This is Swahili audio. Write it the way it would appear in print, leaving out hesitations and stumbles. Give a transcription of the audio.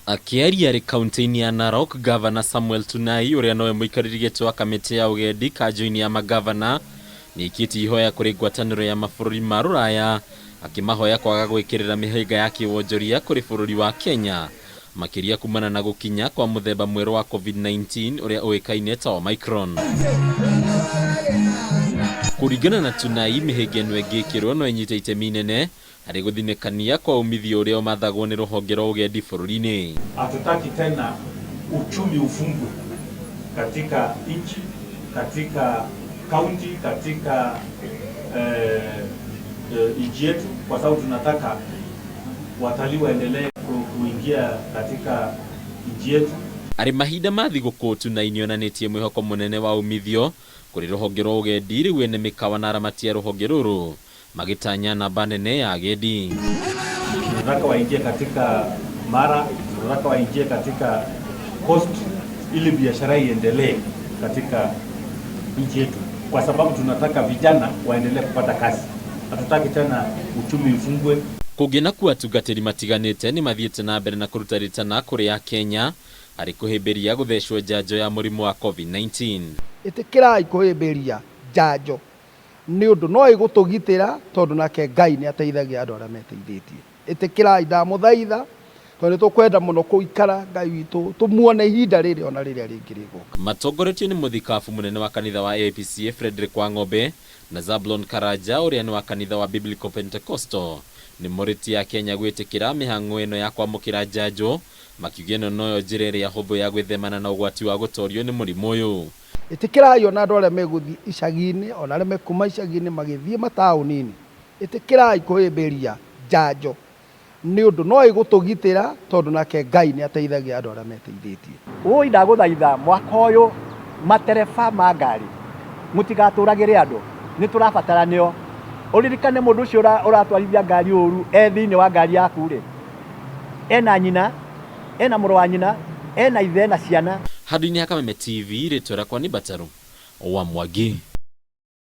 Akiaria ri kaunti-ini ya Narok, Gavana Samuel Tunai uria nowe muikariri giti wa kamiti ya ugendi kanjo-ini ya magavana ni ikiti ihoya kuri ngwataniro ya mabũrũri ma Rũraya akimahoya kwaga gwikirira mihinga ya kiwonjoria kuri bũrũri wa Kenya makiria kumana na gukinya kwa muthemba mweru wa COVID-19 uria uikaine ta Omicron. Kuringana na Tunai, mihinga ĩno ĩngĩkĩrwo no ĩnyite itemi inene harĩ gũthinĩkania kwa umithio ũrĩa ũmathagwo nĩ rũhonge rwa ũgendi bũrũri-inĩ. Hatutaki tena uchumi ufungwe katika nchi, katika kaunti, katika nchi yetu, kwa sababu tunataka watalii waendelee kuingia katika nchi yetu. Arĩ mahinda ma thigũkũ, Tunai nĩonanĩtie mwĩhoko mũnene wa umithio kuri rũhonge rwa ũgendi rĩu ene mĩkawa na aramati ya rũhonge rũrũ magĩtanya namba nene ya agendi. Tunataka waingie katika Mara, tunataka waingie katika Coast ili biashara iendelee katika nchi yetu, kwa sababu tunataka vijana waendelee kupata kazi. Hatutaki tena uchumi ufungwe. Kũngĩna kuo atungatĩri matiganĩte nĩ mathiĩte na mbere na kũruta ritana kũrĩ a Kenya harĩ kũhĩmbĩria gũthecwo njanjo ya mũrimũ wa COVID-19. Ĩtĩkĩrai kũhĩmbĩria njanjo nĩ ũndũ no ĩgũtũgitĩra tondũ nake Ngai nĩ ateithagia andũ arĩa meteithĩtie. Ĩtĩkĩrai, ndamũthaitha tondũ tũkwenda mũno kũikara Ngai witũ tũmuone ihinda rĩrĩ ona rĩrĩa rĩngĩ rĩgũka. Matongoretio nĩ mũthikabu mũnene wa kanitha wa APCA Frederick Wang'ombe na Zablon Karanja ũrĩa nĩ wa kanitha wa Biblical Pentecostal nĩ morĩtie ya Kenya gwĩtĩkĩra mĩhang'o ĩno ya kwamũkĩra njanjo makiuga ĩno noyo njĩra ĩrĩa hũthũ ya gwĩthemana na ũgwati wa gũtorio nĩ mũrimũ ũyũ. Ĩtĩkĩrai ona andũ arĩa megũthiĩ icagi-inĩ ona arĩa mekuma icagi-inĩ magĩthiĩ mataũni-inĩ, ĩtĩkĩrai kũhĩmbĩria njanjo nĩ ũndũ no ĩgũtũgitĩra tondũ nake Ngai nĩ ateithagia andũ arĩa meteithĩtie. Ũĩ ndagũthaitha mwaka ũyũ matereba ma ngari mũtigatũragĩre andũ, nĩ tũrabatara nĩo. Ũririkane mũndũ ũcio ũratwarithia ngari ũru thĩinĩ wa ngari yaku rĩ, ena nyina, ena mũrũ wa nyina, ena ithe na ciana. Handũ-inĩ ha Kameme TV, rĩtwa rĩakwa nĩ Bataru wa Mwangi.